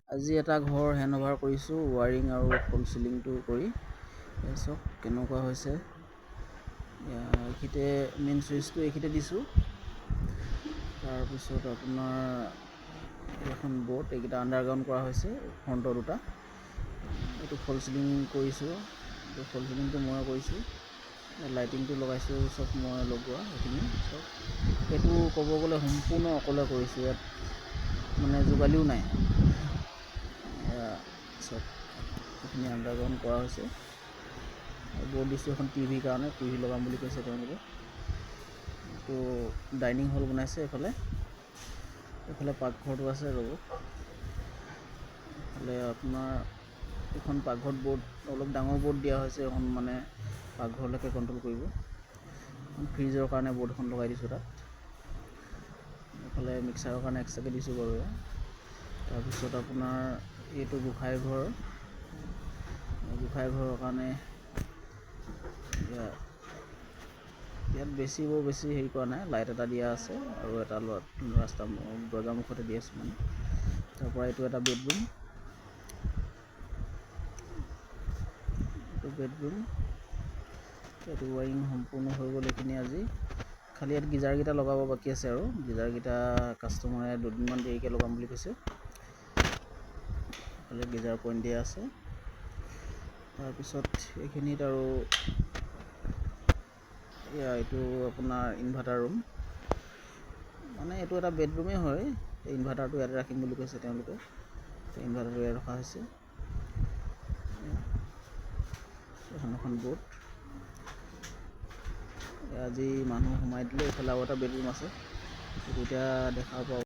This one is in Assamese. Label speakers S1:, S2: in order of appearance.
S1: আজি এটা ঘৰ হেণ্ডঅভাৰ কৰিছোঁ, ৱাৰিং আৰু ফল চিলিংটো কৰি। চাওক কেনেকুৱা হৈছে। এইখিনিতে মেইন চুইচটো এইখিনিতে দিছোঁ। তাৰপিছত আপোনাৰ এখন বৰ্ড, এইকেইটা আণ্ডাৰগ্ৰাউণ্ড কৰা হৈছে, ফ্ৰণ্টৰ দুটা। এইটো ফল চিলিং কৰিছোঁ, এইটো ফল চিলিংটো মই কৰিছোঁ। লাইটিংটো লগাইছোঁ, চব মই লগোৱা এইখিনি চব। এইটো ক'ব গ'লে সম্পূৰ্ণ অকলে কৰিছোঁ, ইয়াত মানে যোগালিও নাই। চব এইখিনি আণ্ডাৰগ্ৰাউণ্ড কৰা হৈছে। বৰ্ড দিছোঁ এখন টিভিৰ কাৰণে, টিভি লগাম বুলি কৈছে তেওঁলোকে। তো ডাইনিং হল বনাইছে এইফালে পাকঘৰটো আছে ৰ'ব। এইফালে আপোনাৰ এখন পাকঘৰত বৰ্ড, অলপ ডাঙৰ বৰ্ড দিয়া হৈছে, এখন মানে পাকঘৰলৈকে কণ্ট্ৰল কৰিব। ফ্ৰিজৰ কাৰণে বৰ্ড এখন লগাই দিছোঁ তাত। এইফালে মিক্সাৰৰ কাৰণে এক্সট্ৰাকৈ দিছোঁ বাৰু। তাৰপিছত আপোনাৰ এইটো গোঁসাই ঘৰৰ কাৰণে ইয়াত বেছি হেৰি কৰা নাই, লাইট এটা দিয়া আছে আৰু এটা ৰাস্তা দৰ্জা মুখতে দি আছোঁ মানে। তাৰপৰা এইটো এটা বেডৰুম, এইটো ৱাৰিং সম্পূৰ্ণ হৈ গ'ল এইখিনি আজি। খালি ইয়াত গিজাৰকেইটা লগাব বাকী আছে আৰু গিজাৰকেইটা কাষ্টমাৰে দুদিনমান দেৰিকৈ লগাম বুলি কৈছে। এইফালে গিজাৰ পইণ্ট দিয়া আছে। তাৰপিছত এইখিনিত আৰু এইটো আপোনাৰ ইনভাৰ্টাৰ ৰুম, মানে এইটো এটা বেডৰুমেই হয়। ইনভাৰ্টাৰটো ইয়াতে ৰাখিম বুলি কৈছে তেওঁলোকে, ইনভাৰ্টাৰটো ইয়াত ৰখা হৈছে। এখন বৰ্ড আজি মানুহ সোমাই দিলে। এইফালে আৰু এটা বেডৰুম আছে, সেইটো এতিয়া দেখা পাব।